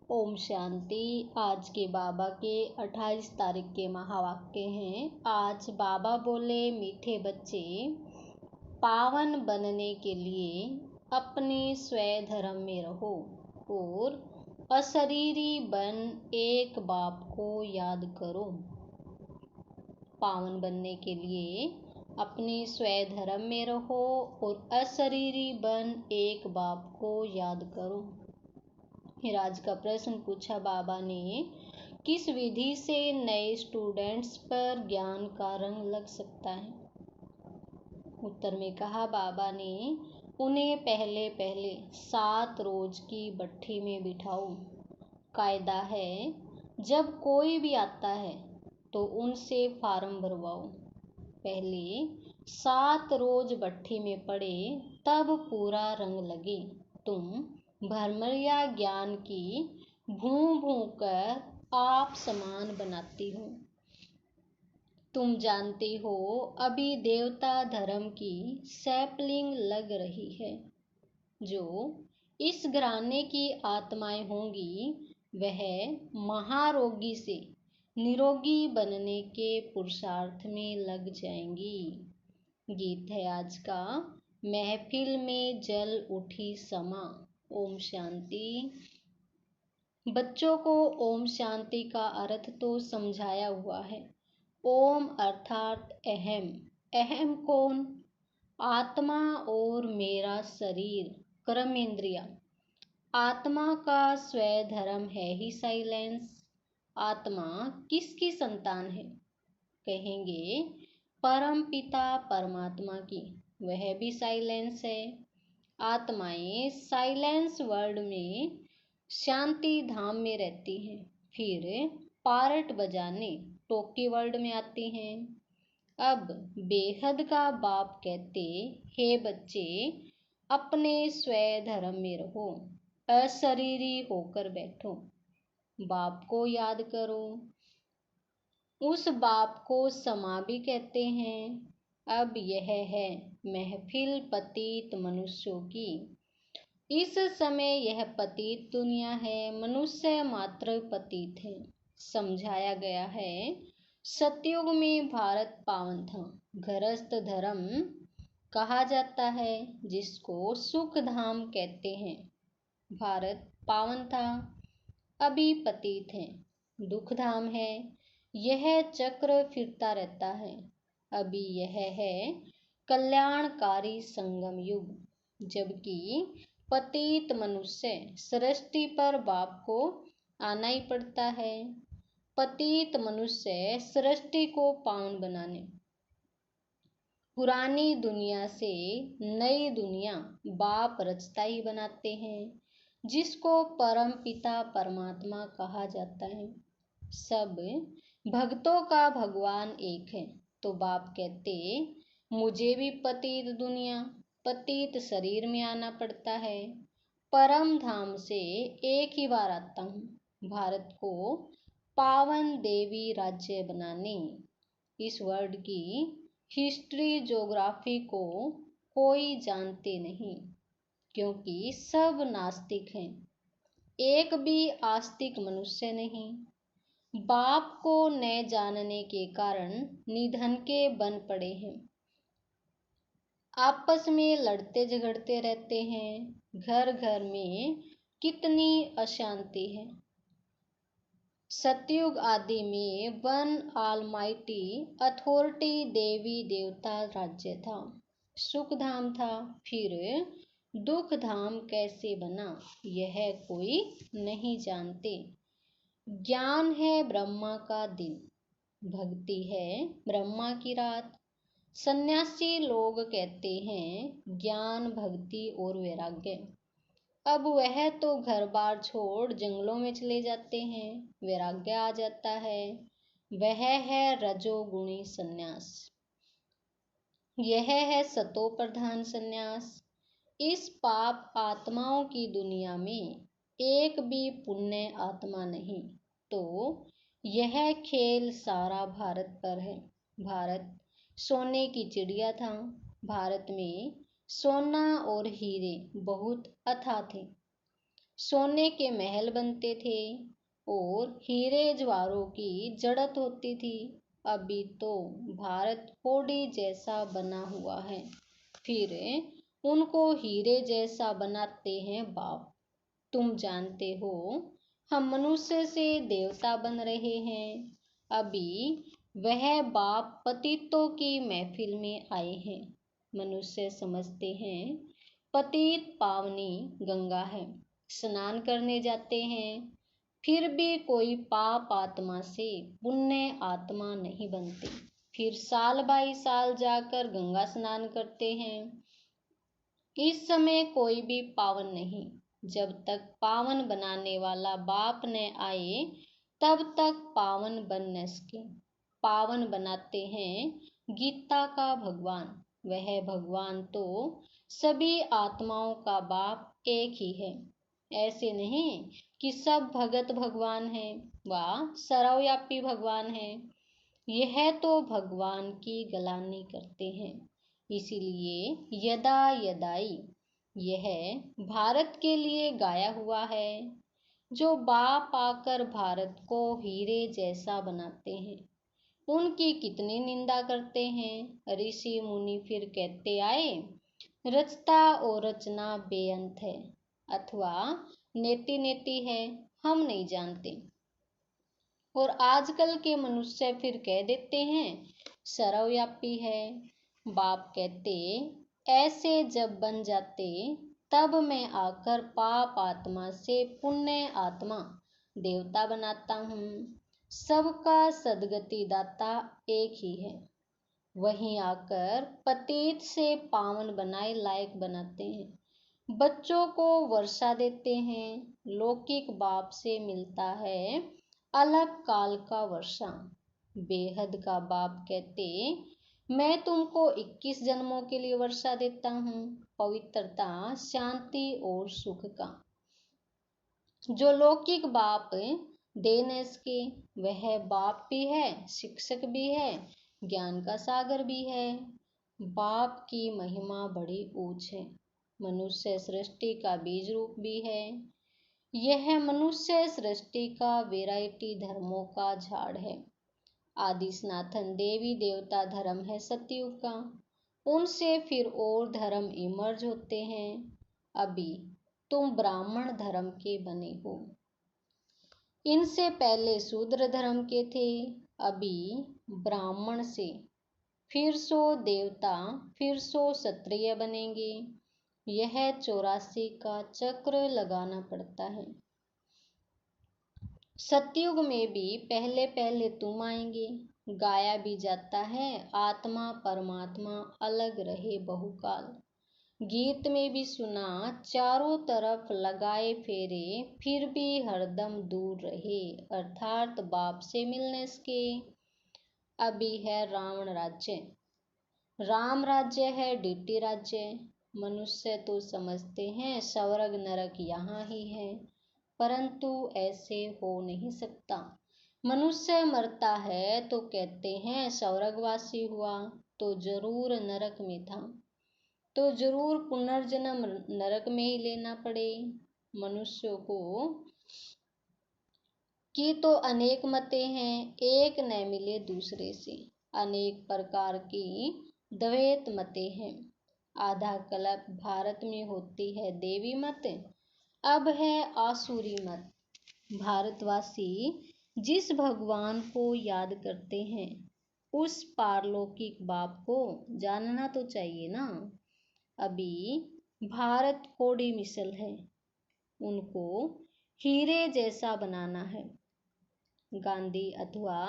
ओम शांति। आज के बाबा के 28 तारीख के महावाक्य हैं। आज बाबा बोले, मीठे बच्चे, पावन बनने के लिए अपने स्वयं धर्म में रहो और अशरीरी बन एक बाप को याद करो। पावन बनने के लिए अपने स्वयं धर्म में रहो और अशरीरी बन एक बाप को याद करो। फिर आज का प्रश्न पूछा बाबा ने, किस विधि से नए स्टूडेंट्स पर ज्ञान का रंग लग सकता है। उत्तर में कहा बाबा ने, उन्हें पहले पहले 7 रोज की भट्ठी में बिठाओ। कायदा है, जब कोई भी आता है तो उनसे फार्म भरवाओ। पहले 7 रोज भट्ठी में पड़े तब पूरा रंग लगे। तुम भ्रमरिया ज्ञान की भूं भूं कर आप समान बनाती हो। तुम जानते हो अभी देवता धर्म की सैपलिंग लग रही है। जो इस घराने की आत्माएं होंगी वह महारोगी से निरोगी बनने के पुरुषार्थ में लग जाएंगी। गीत है आज का, महफिल में जल उठी समा। ओम शांति। बच्चों को ओम शांति का अर्थ तो समझाया हुआ है। ओम अर्थात अहम। अहम कौन? आत्मा और मेरा शरीर, कर्मेंद्रिया। आत्मा का स्वयं धर्म है ही साइलेंस। आत्मा किसकी संतान है? कहेंगे परम पिता परमात्मा की, वह भी साइलेंस है। आत्माएं साइलेंस वर्ल्ड में शांति धाम में रहती हैं, फिर पार्ट बजाने टोकी वर्ल्ड में आती हैं। अब बेहद का बाप कहते, हे बच्चे, अपने स्वयं धर्म में रहो, अशरीरी होकर बैठो, बाप को याद करो। उस बाप को समा भी कहते हैं। अब यह है महफिल पतित मनुष्यों की। इस समय यह पतित दुनिया है, मनुष्य मात्र पतित है। समझाया गया है, सतयुग में भारत पावन था। गृहस्थ धर्म कहा जाता है जिसको सुख धाम कहते हैं। भारत पावन था, अभी पतित है, दुख धाम है। यह चक्र फिरता रहता है। अभी यह है कल्याणकारी संगम युग, जबकि पतित मनुष्य सृष्टि पर बाप को आना ही पड़ता है। पतित मनुष्य सृष्टि को पावन बनाने, पुरानी दुनिया से नई दुनिया बाप रचता ही बनाते हैं, जिसको परम पिता परमात्मा कहा जाता है। सब भक्तों का भगवान एक है। तो बाप कहते, मुझे भी पतित दुनिया, पतित शरीर में आना पड़ता है। परम धाम से एक ही बार आता हूँ, भारत को पावन देवी राज्य बनाने। इस वर्ल्ड की हिस्ट्री ज्योग्राफी को कोई जानते नहीं, क्योंकि सब नास्तिक हैं, एक भी आस्तिक मनुष्य नहीं। बाप को न जानने के कारण निधन के बन पड़े हैं, आपस में लड़ते झगड़ते रहते हैं। घर घर में कितनी अशांति है। सतयुग आदि में वन ऑलमाइटी अथॉरिटी देवी देवता राज्य था, सुख धाम था। फिर दुख धाम कैसे बना, यह कोई नहीं जानते। ज्ञान है ब्रह्मा का दिन, भक्ति है ब्रह्मा की रात। सन्यासी लोग कहते हैं ज्ञान, भक्ति और वैराग्य। अब वह तो घर बार छोड़ जंगलों में चले जाते हैं, वैराग्य आ जाता है। वह है रजोगुणी सन्यास, यह है सतो प्रधान सन्यास। इस पाप आत्माओं की दुनिया में एक भी पुण्य आत्मा नहीं। तो यह खेल सारा भारत पर है। भारत सोने की चिड़िया था। भारत में सोना और हीरे बहुत अथाह थे। सोने के महल बनते थे और हीरे ज्वारों की जड़त होती थी। अभी तो भारत कौड़ी जैसा बना हुआ है, फिर उनको हीरे जैसा बनाते हैं बाप। तुम जानते हो, हम मनुष्य से देवता बन रहे हैं। अभी वह बाप पतितों की महफिल में आए हैं। मनुष्य समझते हैं पतित पावनी गंगा है, स्नान करने जाते हैं, फिर भी कोई पाप आत्मा से पुण्य आत्मा नहीं बनते। फिर साल बाई साल जाकर गंगा स्नान करते हैं। इस समय कोई भी पावन नहीं। जब तक पावन बनाने वाला बाप न आए तब तक पावन बन न सके। पावन बनाते हैं गीता का भगवान। वह भगवान तो सभी आत्माओं का बाप एक ही है। ऐसे नहीं कि सब भगत भगवान है व सर्वव्यापी भगवान है। यह तो भगवान की गलानी करते हैं। इसीलिए यदा यदाई यह भारत के लिए गाया हुआ है। जो बाप आकर भारत को हीरे जैसा बनाते हैं, उनकी कितनी निंदा करते हैं। ऋषि मुनि फिर कहते आए, रचता और रचना बेअंत है, अथवा नेति नेति है, हम नहीं जानते। और आजकल के मनुष्य फिर कह देते हैं सर्वव्यापी है। बाप कहते, ऐसे जब बन जाते तब मैं आकर पाप आत्मा से पुण्य आत्मा देवता बनाता हूँ। सबका सदगति दाता एक ही है। वहीं आकर पतित से पावन बनाए लायक बनाते हैं। बच्चों को वर्षा देते हैं। लौकिक बाप से मिलता है अलग काल का वर्षा। बेहद का बाप कहते, मैं तुमको 21 जन्मों के लिए वर्षा देता हूँ, पवित्रता, शांति और सुख का। जो लौकिक बाप दे न सके, वह बाप भी है, शिक्षक भी है, ज्ञान का सागर भी है। बाप की महिमा बड़ी ऊंच है। मनुष्य सृष्टि का बीज रूप भी है। यह मनुष्य सृष्टि का वैरायटी धर्मों का झाड़ है। आदि सनातन देवी देवता धर्म है सतयुग का। उनसे फिर और धर्म इमर्ज होते हैं। अभी तुम ब्राह्मण धर्म के बने हो। इनसे पहले शूद्र धर्म के थे। अभी ब्राह्मण से फिर सो देवता, फिर सो क्षत्रिय बनेंगे। यह 84 का चक्र लगाना पड़ता है। सतयुग में भी पहले पहले तुम आएंगे। गाया भी जाता है, आत्मा परमात्मा अलग रहे बहुकाल। गीत में भी सुना, चारों तरफ लगाए फेरे, फिर भी हरदम दूर रहे, अर्थात बाप से मिलने के। अभी है रावण राज्य, राम राज्य है डीटी राज्य। मनुष्य तो समझते हैं स्वर्ग नरक यहाँ ही है, परंतु ऐसे हो नहीं सकता। मनुष्य मरता है तो कहते हैं स्वर्गवासी हुआ, तो जरूर नरक में था, तो जरूर पुनर्जन्म नरक में ही लेना पड़े। मनुष्यों को की तो अनेक मतें हैं, एक न मिले दूसरे से। अनेक प्रकार की द्वैत मतें हैं। आधा कल्प भारत में होती है देवी मत, अब है आसुरी मत। भारतवासी जिस भगवान को याद करते हैं, उस पारलौकिक बाप को जानना तो चाहिए ना। अभी भारत कौड़ी मिसल है, उनको हीरे जैसा बनाना है। गांधी अथवा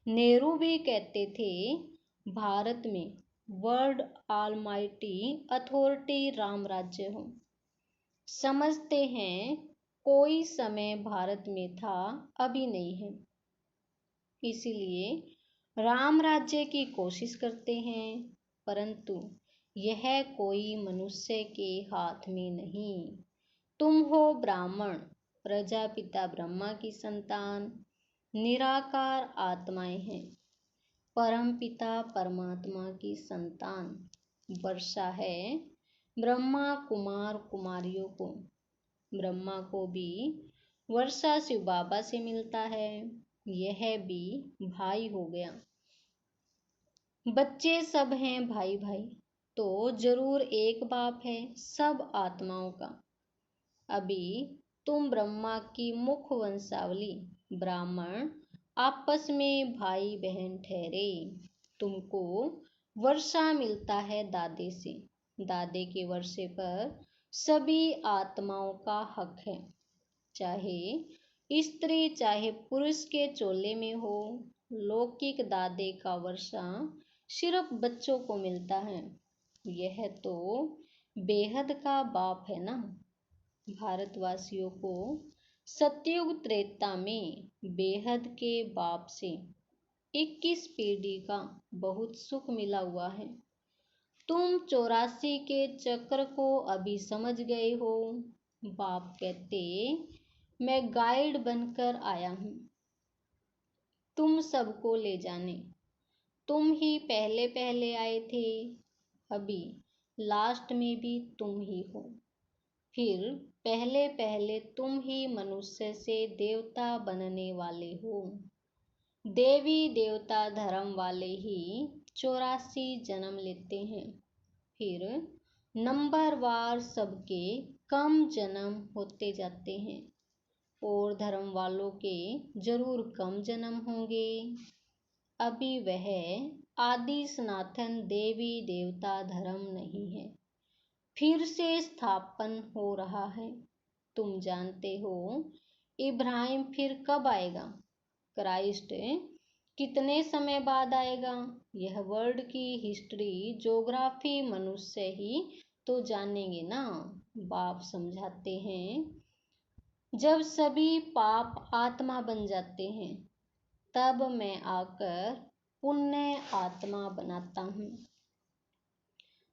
नेहरू भी कहते थे, भारत में वर्ल्ड ऑलमाइटी अथॉरिटी राम राज्य हो। समझते हैं कोई समय भारत में था, अभी नहीं है, इसीलिए राम राज्य की कोशिश करते हैं, परंतु यह कोई मनुष्य के हाथ में नहीं। तुम हो ब्राह्मण, प्रजापिता ब्रह्मा की संतान, निराकार आत्माएं हैं, परमपिता परमात्मा की संतान। वर्षा है ब्रह्मा कुमार कुमारियों को। ब्रह्मा को भी वर्षा शिव बाबा से मिलता है, यह भी भाई हो गया। बच्चे सब हैं भाई भाई, तो जरूर एक बाप है सब आत्माओं का। अभी तुम ब्रह्मा की मुख वंशावली ब्राह्मण आपस में भाई बहन ठहरे। तुमको वर्षा मिलता है दादे से, दादे के वर्षे पर सभी आत्माओं का हक है, चाहे स्त्री चाहे पुरुष के चोले में हो। लौकिक दादे का वर्षा सिर्फ बच्चों को मिलता है, यह तो बेहद का बाप है ना। भारतवासियों को सतयुग त्रेता में बेहद के बाप से 21 पीढ़ी का बहुत सुख मिला हुआ है। तुम 84 के चक्र को अभी समझ गए हो। बाप कहते मैं गाइड बनकर आया हूँ तुम सबको ले जाने। तुम ही पहले पहले आए थे, अभी लास्ट में भी तुम ही हो। फिर पहले पहले तुम ही मनुष्य से देवता बनने वाले हो। देवी देवता धर्म वाले ही 84 जन्म लेते हैं, फिर नंबरवार सबके कम जन्म होते जाते हैं, और धर्म वालों के जरूर कम जन्म होंगे। अभी वह आदि सनातन देवी देवता धर्म नहीं है, फिर से स्थापन हो रहा है। तुम जानते हो इब्राहिम फिर कब आएगा, क्राइस्ट कितने समय बाद आएगा। यह वर्ल्ड की हिस्ट्री ज्योग्राफी मनुष्य ही तो जानेंगे ना। बाप समझाते हैं जब सभी पाप आत्मा बन जाते हैं तब मैं आकर पुण्य आत्मा बनाता हूँ।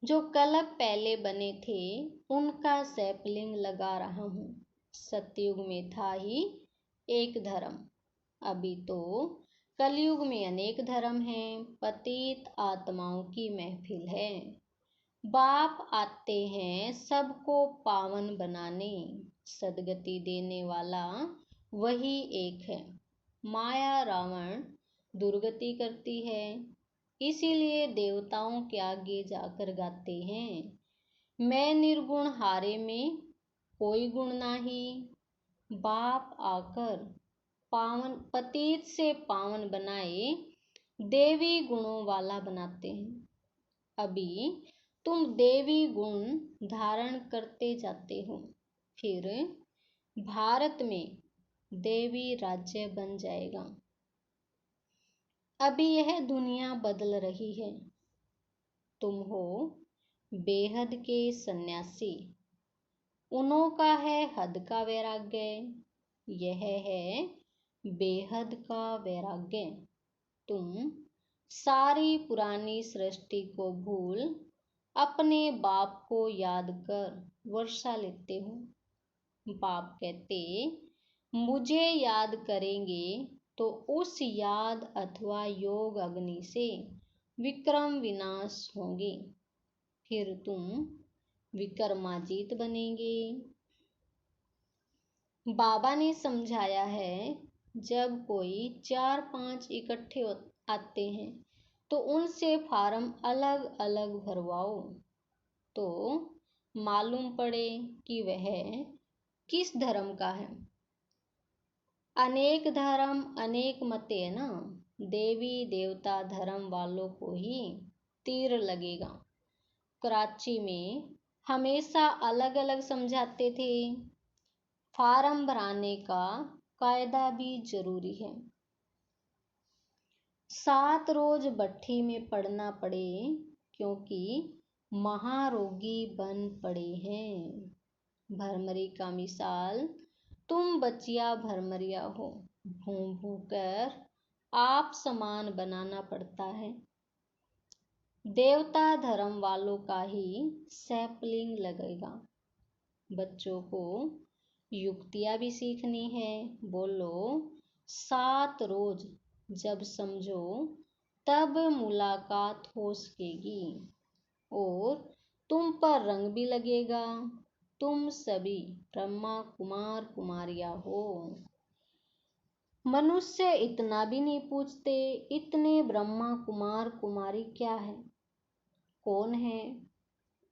जो कल्प पहले बने थे उनका सैपलिंग लगा रहा हूँ। सतयुग में था ही एक धर्म, अभी तो कलयुग में अनेक धर्म हैं। पतित आत्माओं की महफिल है। बाप आते हैं सबको पावन बनाने, सदगति देने वाला वही एक है। माया रावण दुर्गति करती है, इसीलिए देवताओं के आगे जाकर गाते हैं मैं निर्गुण हारे में कोई गुण नहीं। बाप आकर पावन पतित से पावन बनाए देवी गुणों वाला बनाते हैं। अभी तुम देवी गुण धारण करते जाते हो, फिर भारत में देवी राज्य बन जाएगा। अभी यह दुनिया बदल रही है। तुम हो बेहद के सन्यासी, उन्हों का है हद का वैराग्य, यह है बेहद का वैराग्य। तुम सारी पुरानी सृष्टि को भूल अपने बाप को याद कर वर्षा लेते हो। बाप कहते मुझे याद करेंगे तो उस याद अथवा योग अग्नि से विक्रम विनाश होंगे, फिर तुम विक्रमाजीत बनेंगे। बाबा ने समझाया है जब कोई 4-5 इकट्ठे आते हैं तो उनसे फार्म अलग अलग भरवाओ, तो मालूम पड़े कि वह किस धर्म का है। अनेक धर्म अनेक मत है ना, देवी देवता धर्म वालों को ही तीर लगेगा। कराची में हमेशा अलग अलग समझाते थे। फार्म भराने का कायदा भी जरूरी है। 7 रोज भट्ठी में पड़ना पड़े क्योंकि महारोगी बन पड़े हैं। भरमरी का मिसाल तुम बचिया भरमरिया हो, भूं भूं कर आप समान बनाना पड़ता है। देवता धर्म वालों का ही सैपलिंग लगेगा। बच्चों को युक्तियां भी सीखनी है। बोलो 7 रोज जब समझो तब मुलाकात हो सकेगी और तुम पर रंग भी लगेगा। तुम सभी ब्रह्मा कुमार कुमारियां हो। मनुष्य इतना भी नहीं पूछते, इतने ब्रह्मा कुमार कुमारी क्या है, कौन है?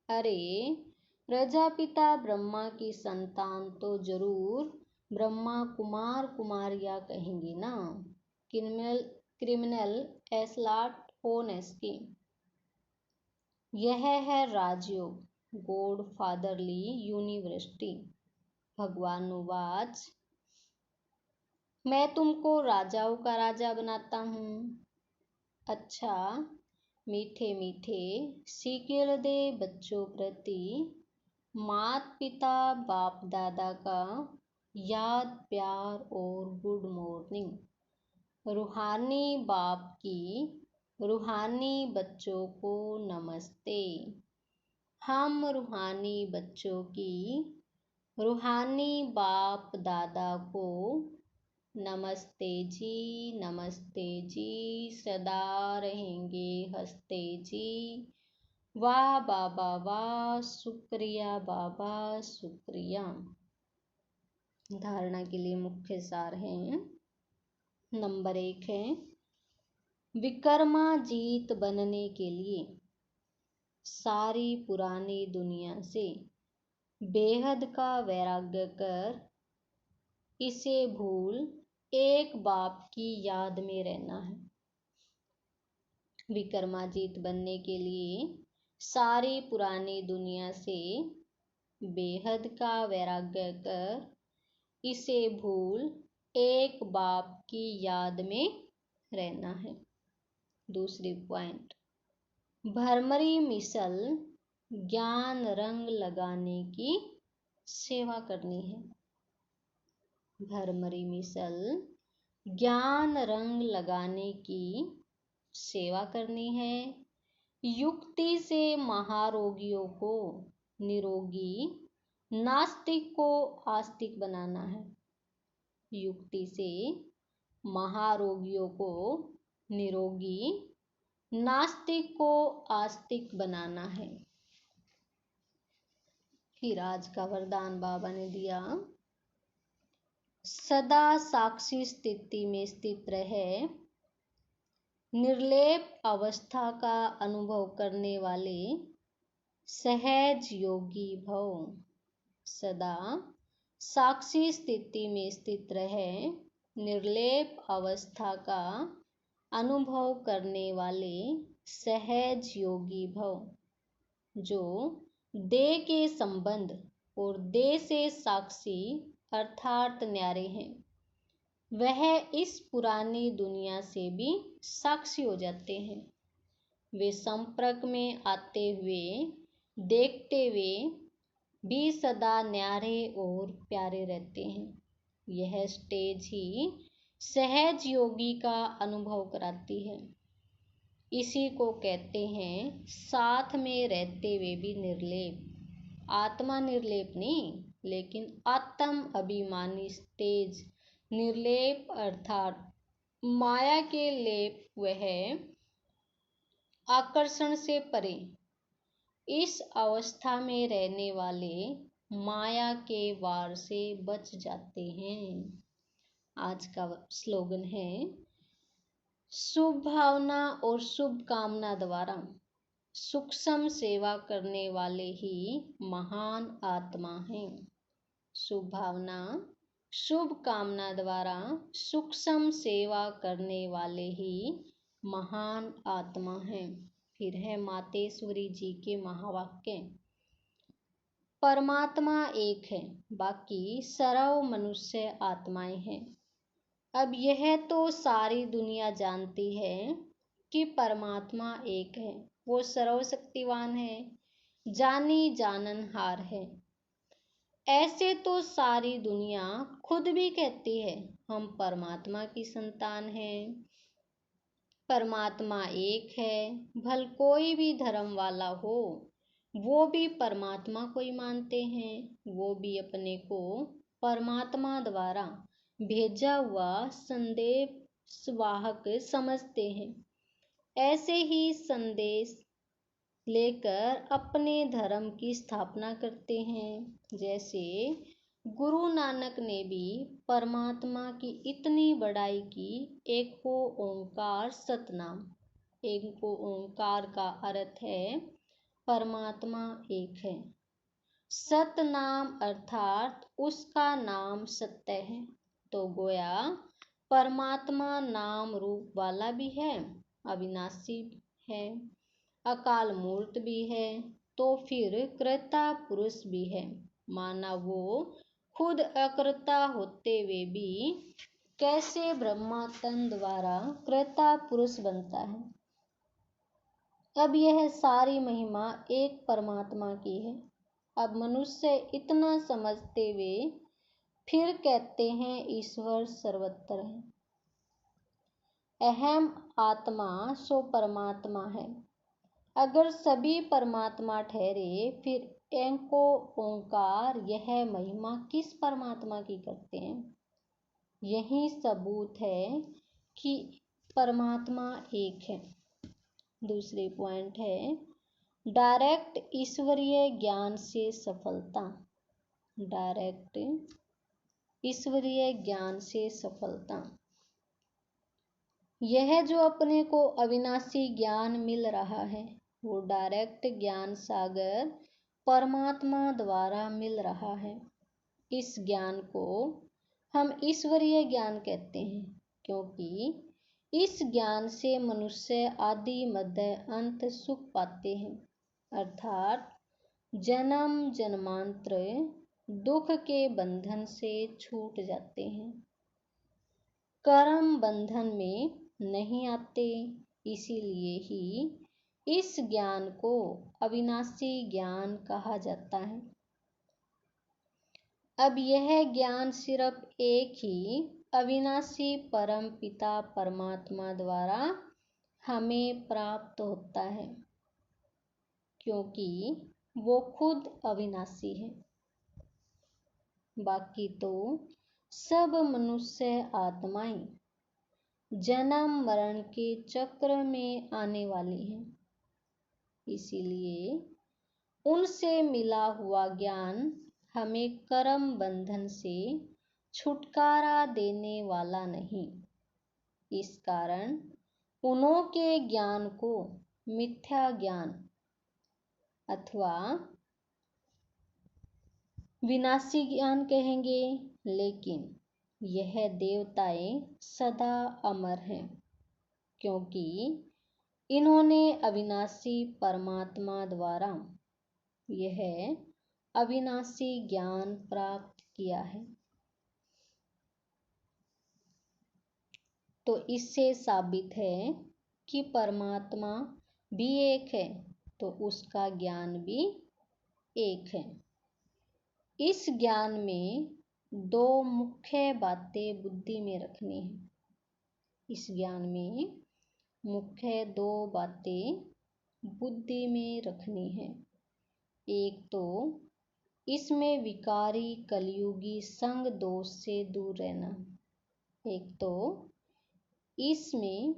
अरे प्रजापिता ब्रह्मा की संतान तो जरूर ब्रह्मा कुमार कुमारियां कहेंगे ना। क्रिमिनल क्रिमिनल एस्लाट होनेस्की। यह है राजयोग, गॉड फादरली यूनिवर्सिटी। भगवानुवाच, मैं तुमको राजाओं का राजा बनाता हूँ। अच्छा, मीठे मीठे सीखे दे बच्चों प्रति मात पिता बाप दादा का याद प्यार और गुड मॉर्निंग। रूहानी बाप की रूहानी बच्चों को नमस्ते। हम रूहानी बच्चों की रूहानी बाप दादा को नमस्ते जी, सदा रहेंगे हंसते जी। वाह बाबा वाह, शुक्रिया बाबा शुक्रिया। धारणा के लिए मुख्य सार हैं। नंबर 1 है, विक्रमाजीत बनने के लिए सारी पुरानी दुनिया से बेहद का वैराग्य कर इसे भूल एक बाप की याद में रहना है। विक्रमाजीत बनने के लिए सारी पुरानी दुनिया से बेहद का वैराग्य कर इसे भूल एक बाप की याद में रहना है। दूसरी पॉइंट, भरमरी मिसल ज्ञान रंग लगाने की सेवा करनी है। भरमरी मिसल ज्ञान रंग लगाने की सेवा करनी है। युक्ति से महारोगियों को निरोगी, नास्तिक को आस्तिक बनाना है। युक्ति से महारोगियों को निरोगी, नास्तिक को आस्तिक बनाना है। फिर आज का वरदान बाबा ने दिया, सदा साक्षी स्थिति में स्थित रहे, निर्लेप अवस्था का अनुभव करने वाले सहज योगी भव। सदा साक्षी स्थिति में स्थित रहे, निर्लेप अवस्था का अनुभव करने वाले सहज योगी भव। जो देह के संबंध और देह से साक्षी अर्थात न्यारे हैं, वह इस पुरानी दुनिया से भी साक्षी हो जाते हैं। वे संपर्क में आते हुए देखते हुए भी सदा न्यारे और प्यारे रहते हैं। यह स्टेज ही सहज योगी का अनुभव कराती है। इसी को कहते हैं साथ में रहते हुए भी निर्लेप। आत्मा निर्लेप नहीं, लेकिन आत्म अभिमानी स्टेज निर्लेप अर्थात माया के लेप वह आकर्षण से परे। इस अवस्था में रहने वाले माया के वार से बच जाते हैं। आज का स्लोगन है, शुभ भावना और शुभ कामना द्वारा सूक्ष्म सेवा करने वाले ही महान आत्मा हैं। शुभ भावना शुभ कामना द्वारा सूक्ष्म सेवा करने वाले ही महान आत्मा हैं। फिर है मातेश्वरी जी के महावाक्य, परमात्मा एक है, बाकी सर्व मनुष्य आत्माएं हैं। अब यह तो सारी दुनिया जानती है कि परमात्मा एक है, वो सर्वशक्तिवान है, जानी जाननहार है। ऐसे तो सारी दुनिया खुद भी कहती है हम परमात्मा की संतान हैं। परमात्मा एक है, भल कोई भी धर्म वाला हो वो भी परमात्मा को ही मानते हैं। वो भी अपने को परमात्मा द्वारा भेजा हुआ संदेश वाहक समझते हैं। ऐसे ही संदेश लेकर अपने धर्म की स्थापना करते हैं। जैसे गुरु नानक ने भी परमात्मा की इतनी बड़ाई की, एको ओंकार सतनाम। एको ओंकार का अर्थ है परमात्मा एक है, सतनाम अर्थात उसका नाम सत्य है। तो गोया परमात्मा नाम रूप वाला भी है, अविनाशी है, अकाल मूर्त भी है, तो फिर कर्ता पुरुष भी है। माना वो खुद अकर्ता होते हुए भी कैसे ब्रह्मा तन द्वारा कर्ता पुरुष बनता है। अब यह सारी महिमा एक परमात्मा की है। अब मनुष्य इतना समझते हुए फिर कहते हैं ईश्वर सर्वत्र है। अहम आत्मा सो परमात्मा है। अगर सभी परमात्मा ठहरे फिर एको ओंकार यह महिमा किस परमात्मा की करते हैं। यही सबूत है कि परमात्मा एक है। दूसरी पॉइंट है डायरेक्ट ईश्वरीय ज्ञान से सफलता। डायरेक्ट ईश्वरीय ज्ञान से सफलता। यह जो अपने को अविनाशी ज्ञान मिल रहा है वो डायरेक्ट ज्ञान सागर परमात्मा द्वारा मिल रहा है। इस ज्ञान को हम ईश्वरीय ज्ञान कहते हैं, क्योंकि इस ज्ञान से मनुष्य आदि मध्य अंत सुख पाते हैं, अर्थात जन्म जन्मांतर दुख के बंधन से छूट जाते हैं, कर्म बंधन में नहीं आते। इसीलिए ही इस ज्ञान को अविनाशी ज्ञान कहा जाता है। अब यह ज्ञान सिर्फ एक ही अविनाशी परम पिता परमात्मा द्वारा हमें प्राप्त होता है, क्योंकि वो खुद अविनाशी है। बाकी तो सब मनुष्य आत्माएं जन्म मरण के चक्र में आने वाली हैं। इसीलिए उनसे मिला हुआ ज्ञान हमें कर्म बंधन से छुटकारा देने वाला नहीं। इस कारण उन्हों के ज्ञान को मिथ्या ज्ञान अथवा विनाशी ज्ञान कहेंगे, लेकिन यह देवताएं सदा अमर हैं, क्योंकि इन्होंने अविनाशी परमात्मा द्वारा यह अविनाशी ज्ञान प्राप्त किया है। तो इससे साबित है कि परमात्मा भी एक है, तो उसका ज्ञान भी एक है। इस ज्ञान में दो मुख्य बातें बुद्धि में रखनी है। इस ज्ञान में मुख्य दो बातें बुद्धि में रखनी है। एक तो इसमें विकारी कलयुगी संग दोष से दूर रहना। एक तो इसमें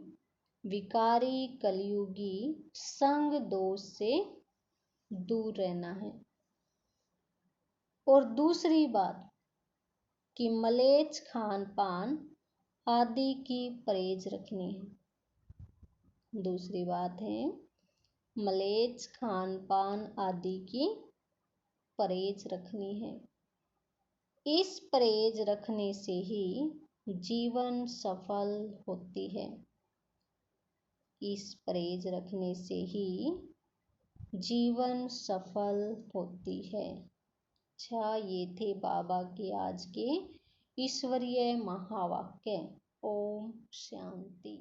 विकारी कलयुगी संग दोष से दूर रहना है। और दूसरी बात कि मलेच्छ खान पान आदि की परहेज रखनी है। दूसरी बात है मलेच्छ खान पान आदि की परहेज रखनी है। इस परहेज रखने से ही जीवन सफल होती है। इस परहेज रखने से ही जीवन सफल होती है। अच्छा, ये थे बाबा के आज के ईश्वरीय महावाक्य। ओम शांति।